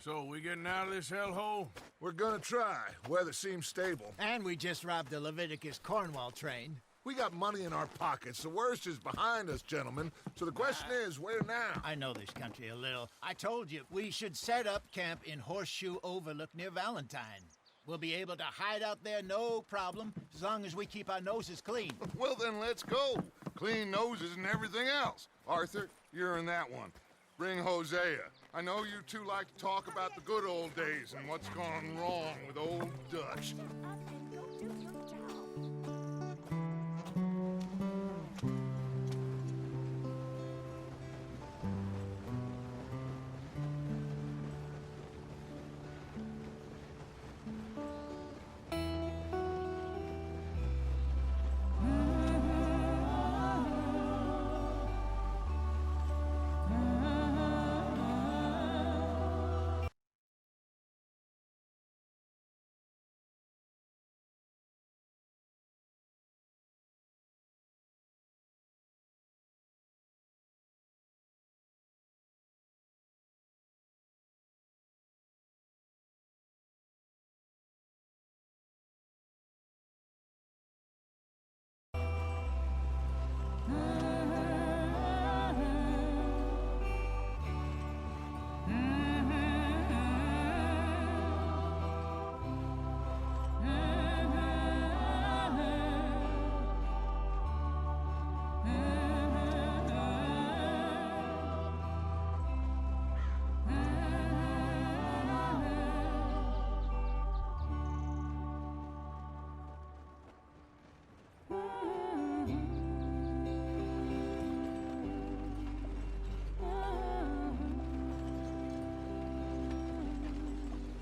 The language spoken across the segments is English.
So, we getting out of this hellhole? We're gonna try. Weather seems stable. And we just robbed the Leviticus Cornwall train. We got money in our pockets. The worst is behind us, gentlemen. So the question is, where now? I know this country a little. I told you, we should set up camp in Horseshoe Overlook near Valentine. We'll be able to hide out there, no problem, as long as we keep our noses clean. Well, then let's go. Clean noses and everything else. Arthur, you're in that one. Bring Hosea. I know you two like to talk about the good old days and what's gone wrong with old Dutch.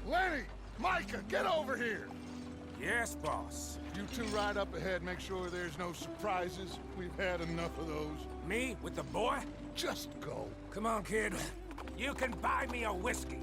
Lenny! Micah, get over here! Yes, boss. You two ride up ahead, make sure there's no surprises. We've had enough of those. Me with the boy? Just go. Come on, kid. You can buy me a whiskey.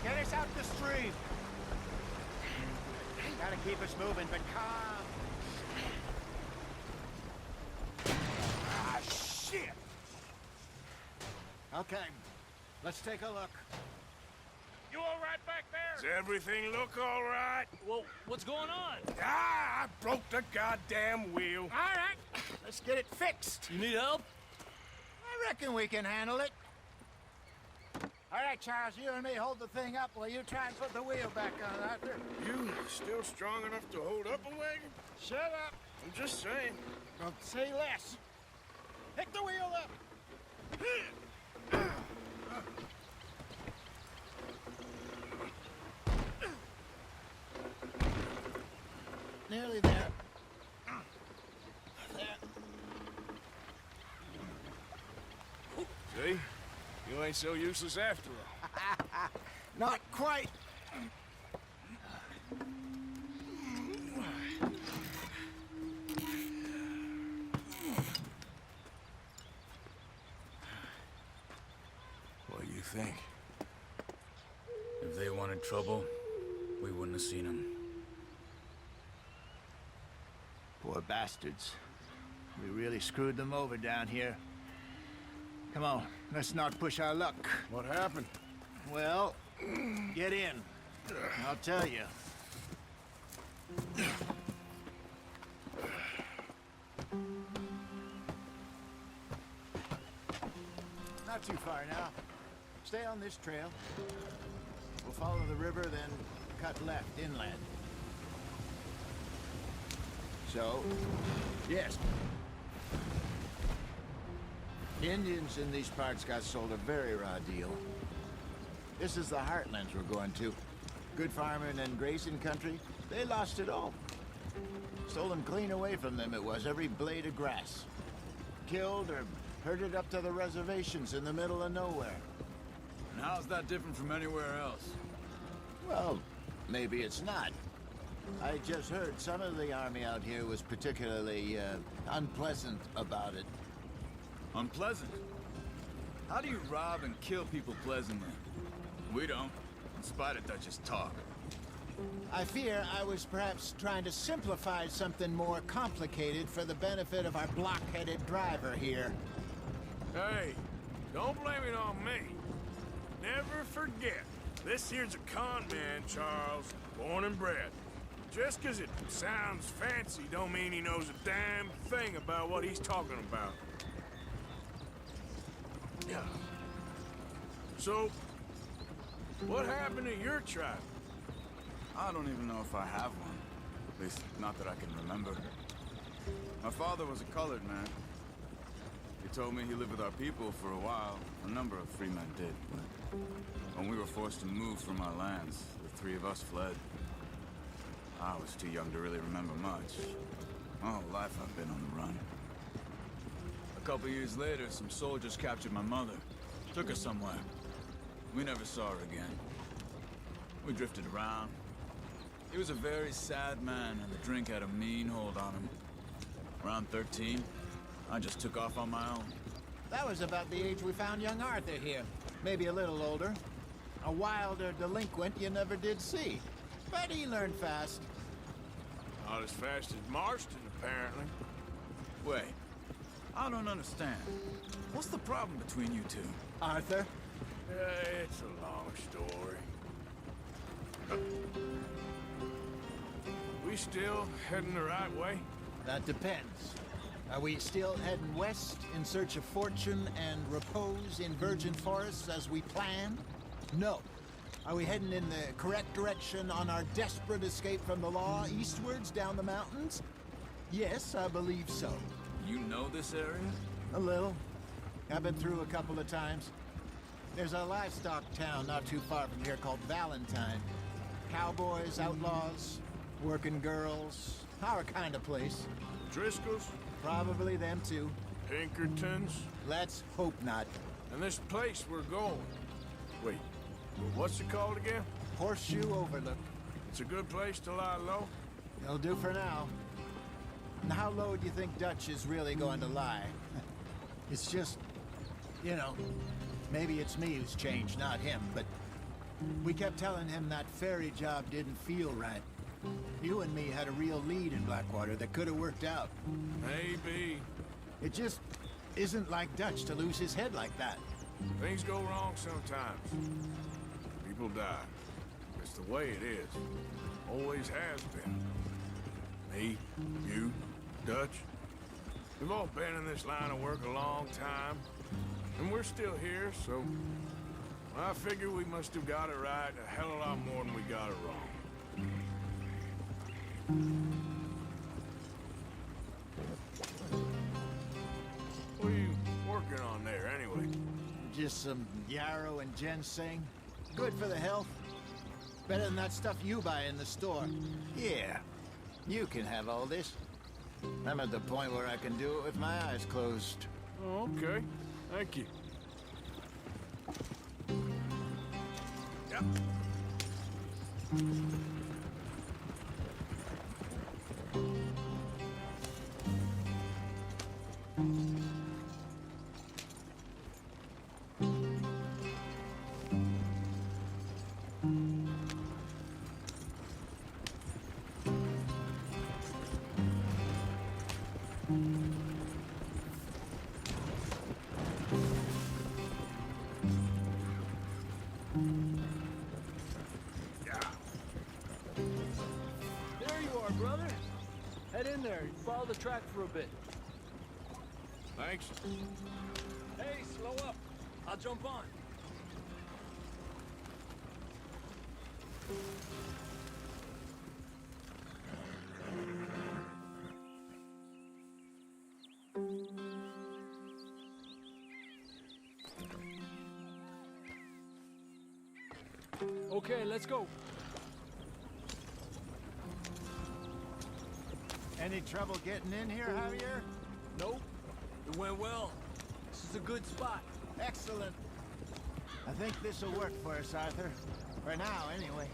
Get us out the stream. Gotta keep us moving, but calm. Ah, shit! Okay, let's take a look. You all right back there? Does everything look all right? Well, what's going on? Ah, I broke the goddamn wheel. All right, let's get it fixed. You need help? I reckon we can handle it. All right, Charles, you and me hold the thing up while you try and put the wheel back on, Arthur. You still strong enough to hold up a wagon? Shut up. I'm just saying. Don't say less. Pick the wheel up. Nearly there. See? You ain't so useless after all. Not quite. What do you think? If they wanted trouble, we wouldn't have seen them. Poor bastards. We really screwed them over down here. Come on, let's not push our luck. What happened? Well, get in. I'll tell you. Not too far now. Stay on this trail. We'll follow the river, then cut left inland. So, yes. Indians in these parts got sold a very raw deal. This is the heartlands we're going to. Good farming and grazing country, they lost it all. Stolen clean away from them it was, every blade of grass. Killed or herded up to the reservations in the middle of nowhere. And how's that different from anywhere else? Well, maybe it's not. I just heard some of the army out here was particularly, unpleasant about it. Unpleasant? How do you rob and kill people pleasantly? We don't, in spite of Dutch's talk. I fear I was perhaps trying to simplify something more complicated for the benefit of our block-headed driver here. Hey, don't blame it on me. Never forget, this here's a con man, Charles, born and bred. Just 'cause it sounds fancy don't mean he knows a damn thing about what he's talking about. Yeah. So, what happened to your tribe? I don't even know if I have one. At least, not that I can remember. My father was a colored man. He told me he lived with our people for a while. A number of free men did, but when we were forced to move from our lands, the three of us fled. I was too young to really remember much. My whole life I've been on the run. A couple years later, some soldiers captured my mother. Took her somewhere. We never saw her again. We drifted around. He was a very sad man, and the drink had a mean hold on him. Around 13, I just took off on my own. That was about the age we found young Arthur here. Maybe a little older. A wilder delinquent you never did see. But he learned fast. Not as fast as Marston, apparently. Wait, I don't understand. What's the problem between you two? Arthur? It's a long story. We still heading the right way? That depends. Are we still heading west in search of fortune and repose in virgin forests as we planned? No. Are we heading in the correct direction on our desperate escape from the law eastwards down the mountains? Yes, I believe so. You know this area? A little. I've been through a couple of times. There's a livestock town not too far from here called Valentine. Cowboys, outlaws, working girls, our kind of place. Driscoll's? Probably them too. Pinkertons? Let's hope not. And this place we're going. Wait, what's it called again? Horseshoe Overlook. It's a good place to lie low? It'll do for now. And how low do you think Dutch is really going to lie? It's just, you know, maybe it's me who's changed, not him, but we kept telling him that ferry job didn't feel right. You and me had a real lead in Blackwater that could have worked out. Maybe. It just isn't like Dutch to lose his head like that. Things go wrong sometimes. People die. It's the way it is. Always has been. Me, you, Dutch. We've all been in this line of work a long time. And we're still here, so I figure we must have got it right a hell of a lot more than we got it wrong. What are you working on there, anyway? Just some yarrow and ginseng. Good for the health. Better than that stuff you buy in the store. Yeah, you can have all this. I'm at the point where I can do it with my eyes closed. Oh, okay. Thank you. Yep. There you are, brother. Head in there. Follow the track for a bit. Thanks. Hey, slow up. I'll jump on. Okay, let's go. Any trouble getting in here, Javier? Nope. It went well. This is a good spot. Excellent. I think this'll work for us, Arthur. For now, anyway.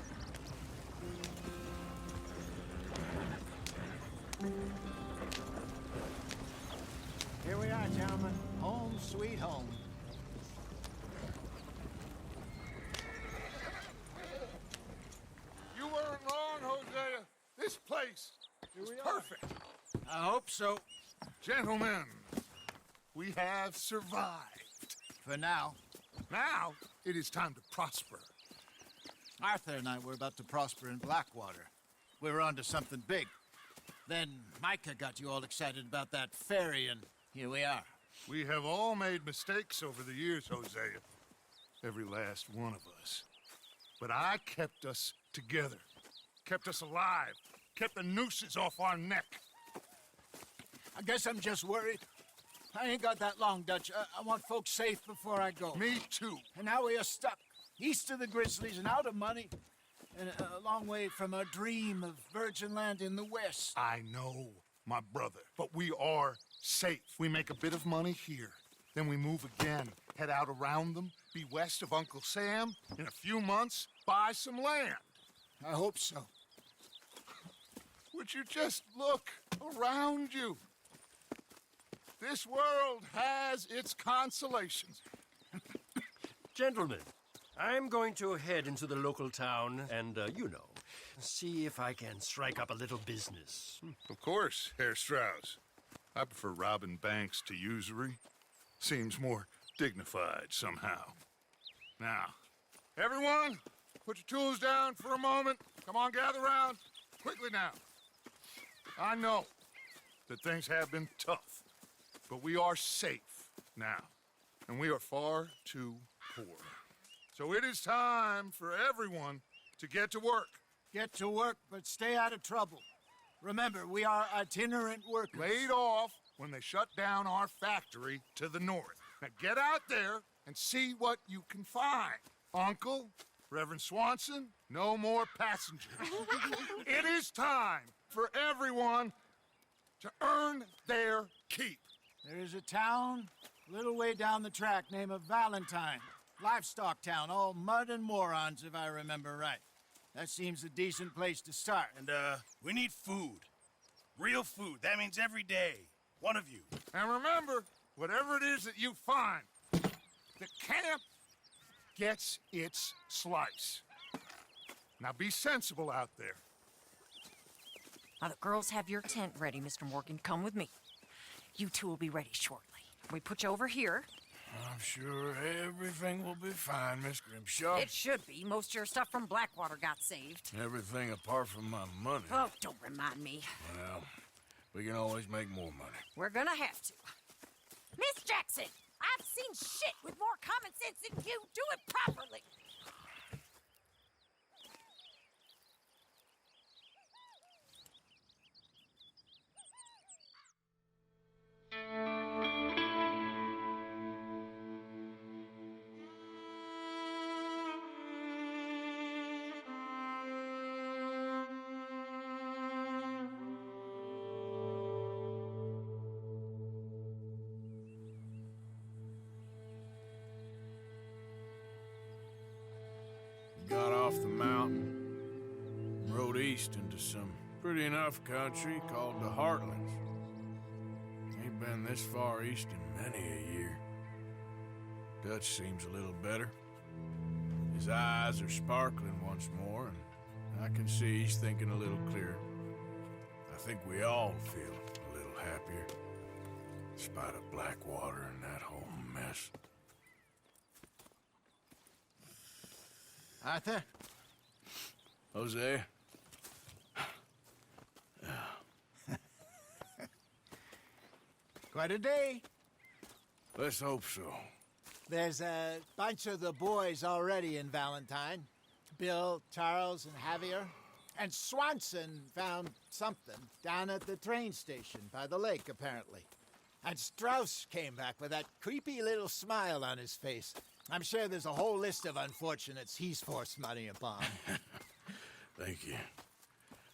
Here we are, gentlemen. Home sweet home. You weren't wrong, Hosea. This place is perfect. I hope so. Gentlemen, we have survived. For now. Now, it is time to prosper. Arthur and I were about to prosper in Blackwater. We were onto something big. Then Micah got you all excited about that ferry, and here we are. We have all made mistakes over the years, Hosea. Every last one of us. But I kept us together. Kept us alive. Kept the nooses off our neck. I guess I'm just worried. I ain't got that long, Dutch. I want folks safe before I go. Me too. And now we are stuck, east of the Grizzlies and out of money, and a long way from our dream of virgin land in the west. I know, my brother, but we are safe. We make a bit of money here, then we move again, head out around them, be west of Uncle Sam, in a few months, buy some land. I hope so. Would you just look around you? This world has its consolations. Gentlemen, I'm going to head into the local town and, see if I can strike up a little business. Of course, Herr Strauss. I prefer robbing banks to usury. Seems more dignified somehow. Now, everyone, put your tools down for a moment. Come on, gather round. Quickly now. I know that things have been tough, but we are safe now, and we are far too poor. So it is time for everyone to get to work. Get to work, but stay out of trouble. Remember, we are itinerant workers. Laid off when they shut down our factory to the north. Now get out there and see what you can find. Uncle, Reverend Swanson, no more passengers. It is time for everyone to earn their keep. There is a town a little way down the track named Valentine. Livestock town, all mud and morons, if I remember right. That seems a decent place to start. And, we need food. Real food. That means every day. One of you. And remember, whatever it is that you find, the camp gets its slice. Now be sensible out there. Now, the girls have your tent ready, Mr. Morgan. Come with me. You two will be ready shortly. We put you over here. I'm sure everything will be fine, Miss Grimshaw. It should be. Most of your stuff from Blackwater got saved. Everything apart from my money. Oh, don't remind me. Well, we can always make more money. We're gonna have to. Miss Jackson, I've seen shit with more common sense than you. Do it properly. Got off the mountain, rode east into some pretty enough country called the Heartlands. Ain't been this far east in many a year. Dutch seems a little better. His eyes are sparkling once more, and I can see he's thinking a little clearer. I think we all feel a little happier, in spite of Blackwater and that whole mess. Arthur? Jose? Quite a day. Let's hope so. There's a bunch of the boys already in Valentine. Bill, Charles, and Javier. And Swanson found something down at the train station by the lake, apparently. And Strauss came back with that creepy little smile on his face. I'm sure there's a whole list of unfortunates he's forced money upon. Thank you.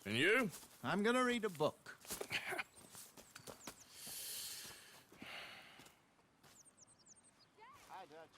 And you? I'm gonna read a book. Hi, Dutch.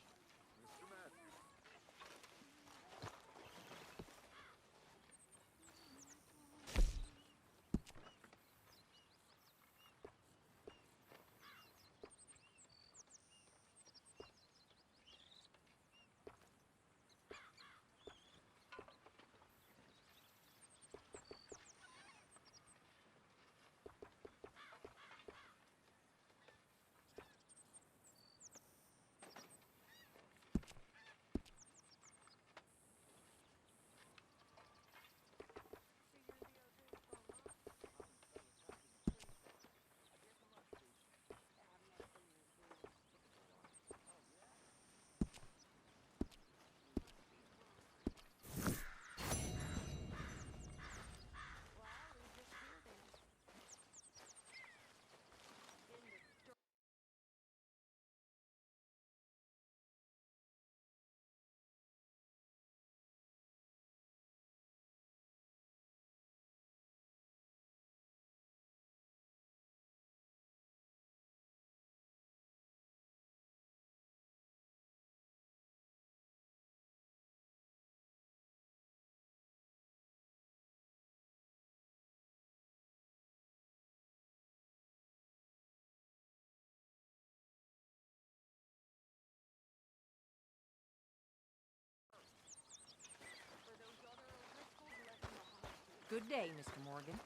Good day, Mr. Morgan.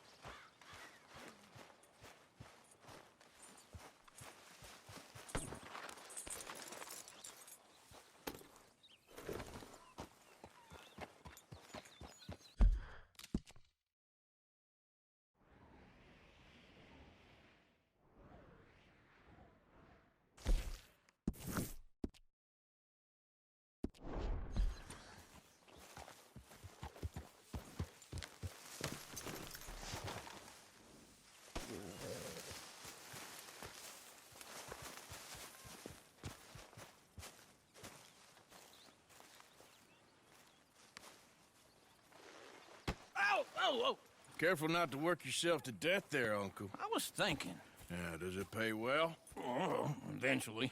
Oh! Careful not to work yourself to death there, Uncle. I was thinking. Yeah, does it pay well? Oh, eventually.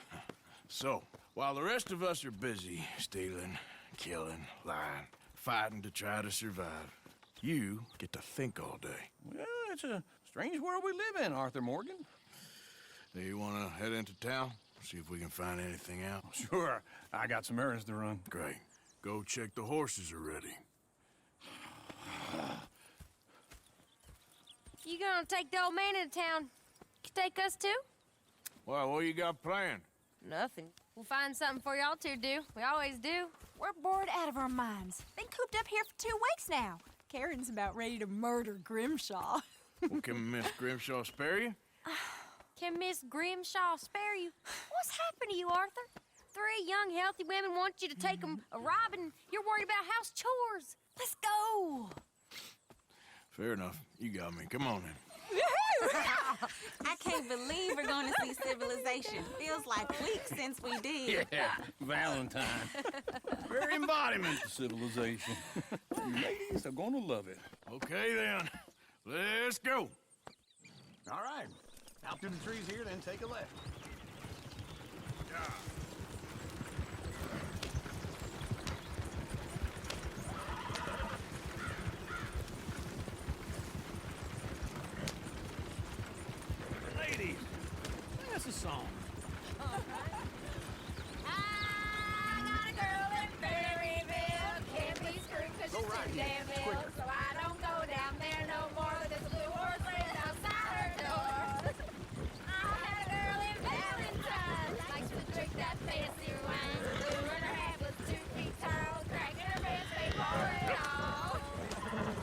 So, while the rest of us are busy stealing, killing, lying, fighting to try to survive, you get to think all day. Well, it's a strange world we live in, Arthur Morgan. Do you want to head into town? See if we can find anything out? Sure, I got some errands to run. Great. Go check the horses are ready. You gonna take the old man into town? You take us too? Well, what you got planned? Nothing. We'll find something for y'all to do. We always do. We're bored out of our minds. Been cooped up here for 2 weeks now. Karen's about ready to murder Grimshaw. Well, can Miss Grimshaw spare you? Can Miss Grimshaw spare you? What's happened to you, Arthur? 3 young, healthy women want you to take them a robbing. You're worried about house chores. Let's go. Fair enough. You got me. Come on then. I can't believe we're going to see civilization. Feels like weeks since we did. Yeah, Valentine. Very embodiment of civilization. You ladies are gonna love it. Okay then. Let's go. All right. Out through the trees here, then take a left. Ladies, that's a song. I got a girl in Berryville. Can't be screwed 'cause she's too damn ill. So I don't go down there no more. There's a blue horse laying outside her door. I had a girl in Valentine. Likes to drink that fancy wine. Blue in her hat was 2 feet tall. Cracking her pants, they pour it all.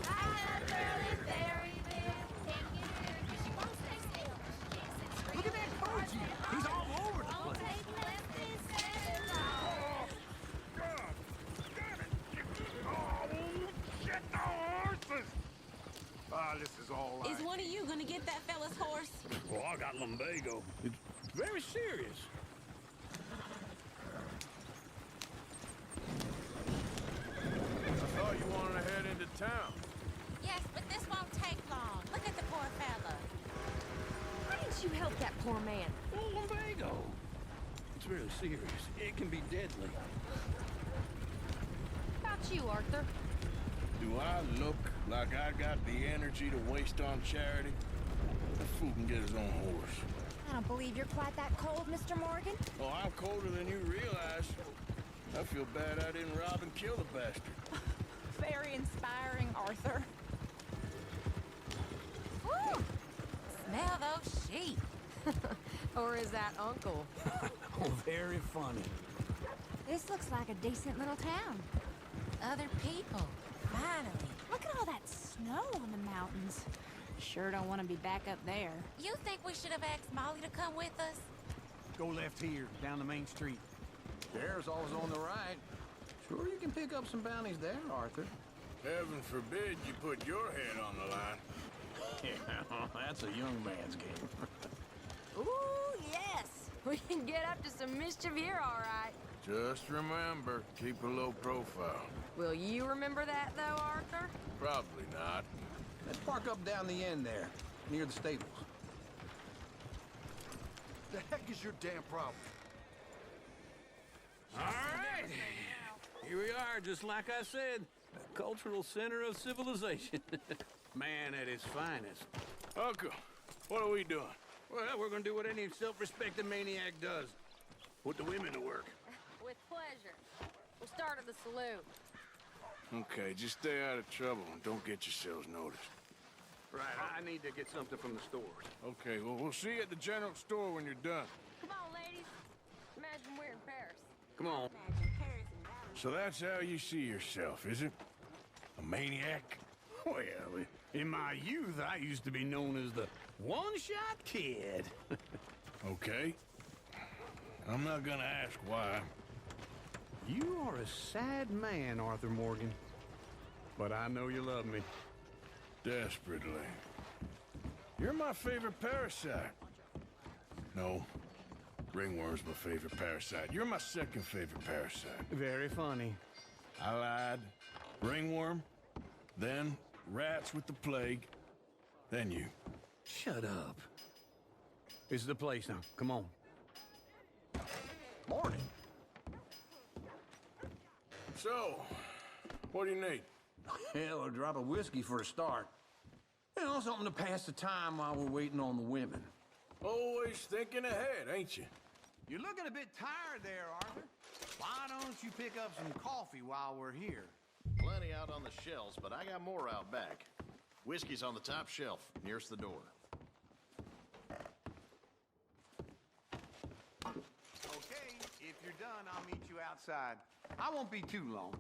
I had a girl in Berryville. Can't get her 'cause she won't stay still. She can't sit straight. Look at that Koji. He's all over the Won't place. take less than 7 long. This is all right. Is one of you going to get that fella's horse? Well, I got lumbago. It's very serious. I thought you wanted to head into town. Yes, but this won't take long. Look at the poor fella. Why didn't you help that poor man? Oh, lumbago. It's really serious. It can be deadly. About you, Arthur. Do I look like I got the energy to waste on charity? The fool can get his own horse. I don't believe you're quite that cold, Mr. Morgan. Oh, I'm colder than you realize. I feel bad I didn't rob and kill the bastard. Very inspiring, Arthur. Woo! Smell those sheep. Or is that Uncle? Oh, very funny. This looks like a decent little town. Other people. Finally. Look at all that snow on the mountains. Sure don't want to be back up there. You think we should have asked Molly to come with us? Go left here, down the main street. There's always on the right. Sure, you can pick up some bounties there, Arthur. Heaven forbid you put your head on the line. Yeah, that's a young man's game. Ooh, yes. We can get up to some mischief here, all right. Just remember, keep a low profile. Will you remember that, though, Arthur? Probably not. Let's park up down the end there, near the stables. The heck is your damn problem? All right. Here we are, just like I said. The cultural center of civilization. Man at his finest. Uncle, what are we doing? Well, we're gonna do what any self-respecting maniac does. Put the women to work. With pleasure. We'll start at the saloon. Okay, just stay out of trouble and don't get yourselves noticed. Right, I need to get something from the stores. Okay, well, we'll see you at the general store when you're done. Come on, ladies. Imagine we're in Paris. Come on. So that's how you see yourself, is it? A maniac? Well, in my youth, I used to be known as the one-shot kid. Okay. I'm not gonna ask why. You are a sad man, Arthur Morgan. But I know you love me. Desperately. You're my favorite parasite. No. Ringworm's my favorite parasite. You're my second favorite parasite. Very funny. I lied. Ringworm, then rats with the plague, then you. Shut up. This is the place now. Come on. Morning. So, what do you need? Hell, a drop of whiskey for a start. You know, something to pass the time while we're waiting on the women. Always thinking ahead, ain't you? You're looking a bit tired there, Arthur. Why don't you pick up some coffee while we're here? Plenty out on the shelves, but I got more out back. Whiskey's on the top shelf, nearest the door. Okay, if you're done, I'll meet you outside. I won't be too long.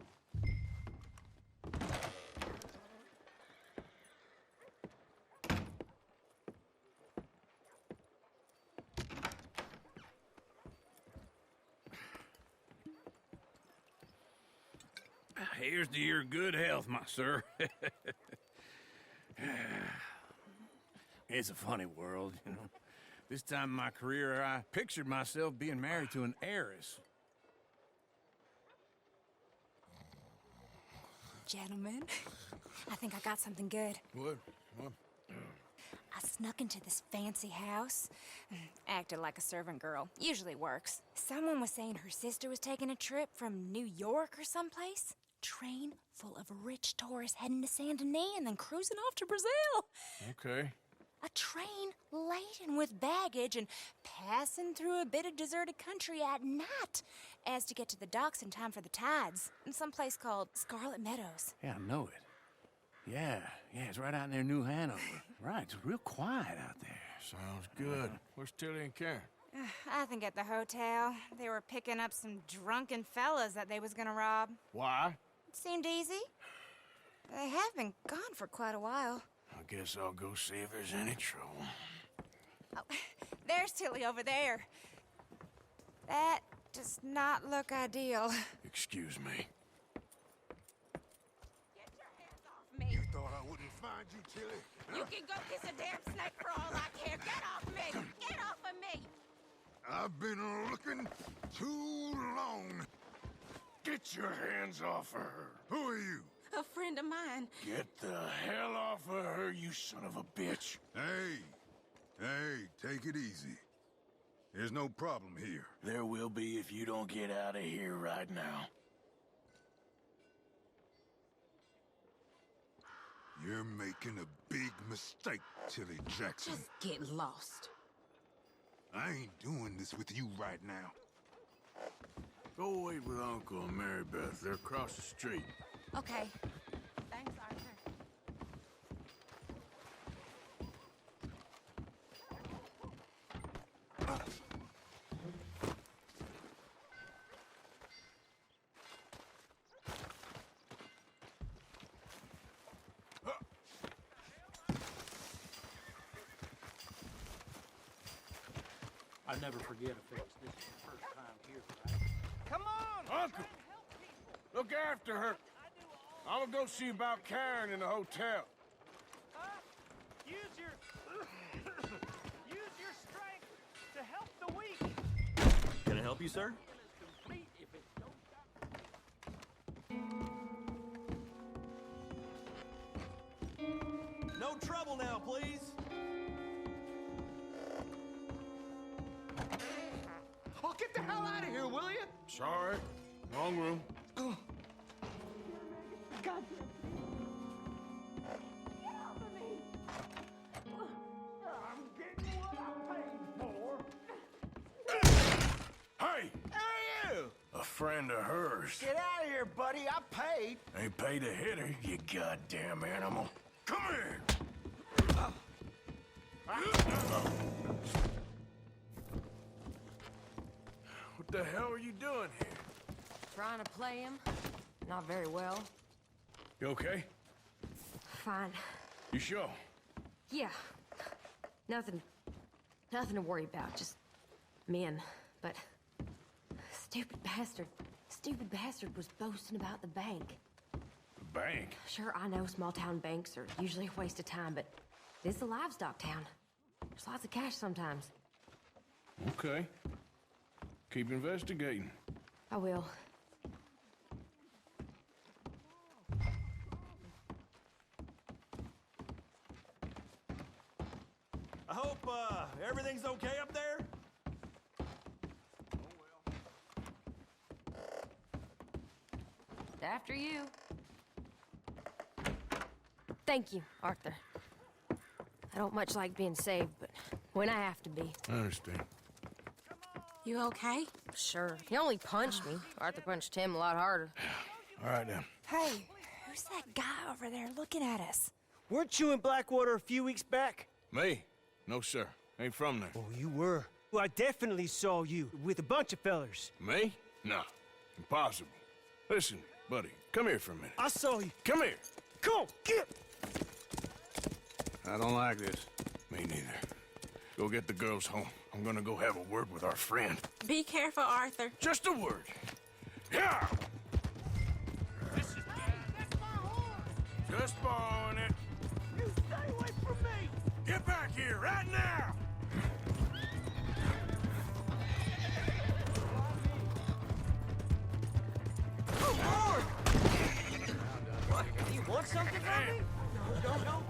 Here's to your good health, my sir. It's a funny world, you know. This time in my career, I pictured myself being married to an heiress. Gentlemen, I think I got something good. What? I snuck into this fancy house, acted like a servant girl. Usually works. Someone was saying her sister was taking a trip from New York or someplace. Train full of rich tourists heading to Saint Denis and then cruising off to Brazil. Okay. A train laden with baggage and passing through a bit of deserted country at night as to get to the docks in time for the tides in some place called Scarlet Meadows. Yeah, I know it. Yeah, it's right out near New Hanover. Right, it's real quiet out there. Sounds good. Where's Tilly and Karen? I think at the hotel. They were picking up some drunken fellas that they was gonna rob. Why? It seemed easy. They have been gone for quite a while. I guess I'll go see if there's any trouble. Oh, there's Tilly over there. That does not look ideal. Excuse me. Get your hands off me. You thought I wouldn't find you, Tilly? You can go kiss a damn snake for all I care. Get off me. Get off of me. I've been looking too long. Get your hands off her. Who are you? A friend of mine. Get the hell off of her, you son of a bitch. Hey, take it easy. There's no problem here. There will be if you don't get out of here right now. You're making a big mistake, Tilly Jackson. Just get lost. I ain't doing this with you right now. Go wait with Uncle and Mary Beth. They're across the street. Okay. Thanks, Arthur. I'll never forget a face. This is the first time here, right? Come on! Uncle! Look after her. I'm gonna go see about Karen in the hotel. Use your strength to help the weak. Can I help you, sir? No trouble now, please. Oh, get the hell out of here, will you? Sorry. Wrong room. God. I'm getting what I paid for. Hey! Who are you? A friend of hers. Get out of here, buddy. I paid. Ain't paid to hit her, you goddamn animal. Come here! What the hell are you doing here? Trying to play him. Not very well. You okay? Fine. You sure? Yeah. Nothing to worry about. Just men. But stupid bastard was boasting about the bank. The bank? Sure, I know small town banks are usually a waste of time, but this is a livestock town. There's lots of cash sometimes. Okay. Keep investigating. I will. I hope, everything's okay up there? After you. Thank you, Arthur. I don't much like being saved, but when I have to be. I understand. You okay? Sure. He only punched me. Arthur punched him a lot harder. All right, then. Hey, who's that guy over there looking at us? Weren't you in Blackwater a few weeks back? Me? No, sir. Ain't from there. Oh, you were. Well, I definitely saw you with a bunch of fellers. Me? No. Impossible. Listen, buddy, come here for a minute. I saw you. Come here. Come on, get! I don't like this. Me neither. Go get the girls home. I'm gonna go have a word with our friend. Be careful, Arthur. Just a word. Yeah! Just borrowing it. You stay away from me! Get back here right now! Oh, Lord! What? You want something from me? No.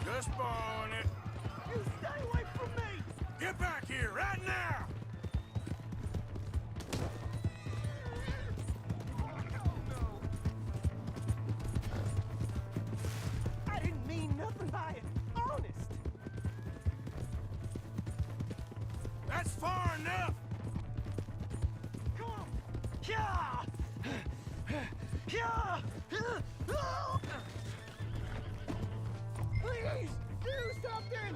Just borrowing it. You stay away from me! Get back here right now! I didn't mean nothing by it. Honest. That's far enough! Come on. Yeah! Yeah! Please, do something!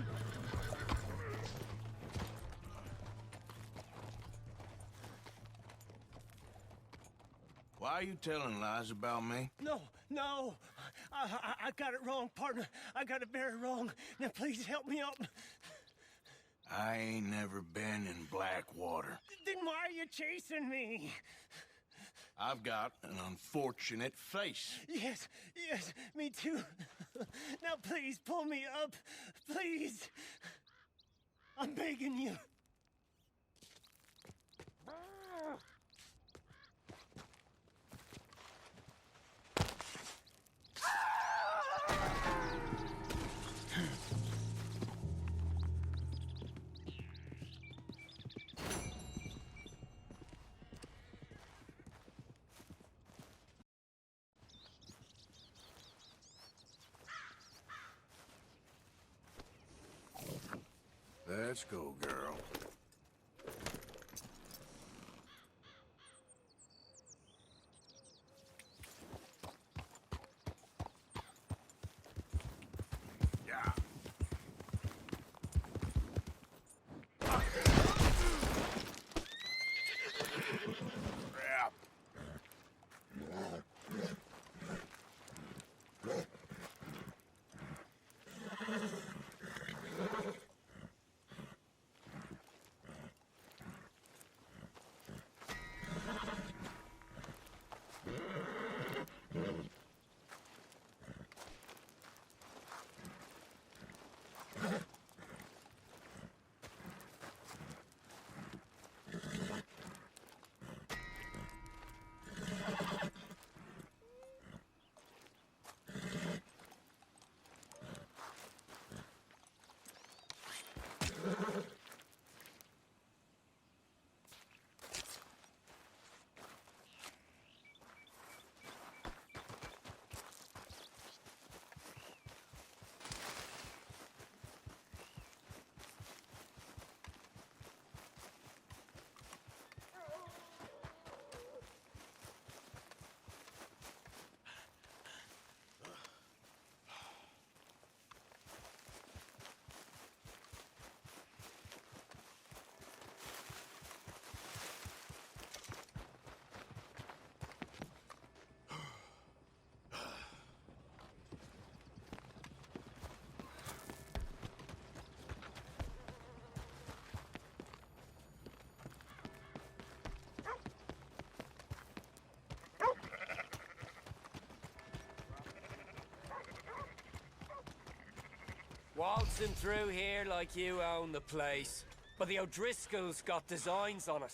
Why are you telling lies about me? No. I got it wrong, partner. I got it very wrong. Now, please help me up. I ain't never been in Blackwater. Then why are you chasing me? I've got an unfortunate face. Yes, yes, me too. Now please pull me up. Please. I'm begging you. Let's go, girl. Yeah. Crap. Waltzing through here like you own the place. But the O'Driscolls got designs on it.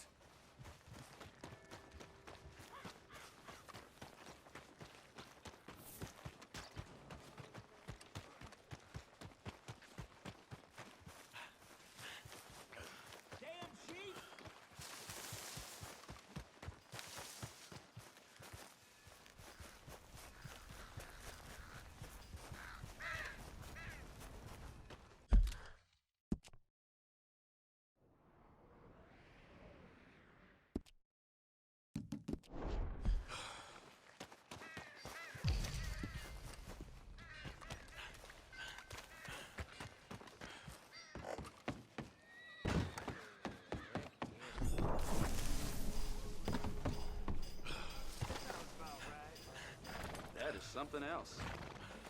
That is something else.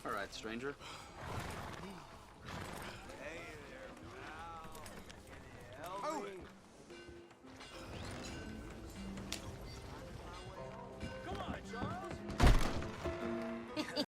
All right, stranger. Hey there, pal. Can you help me?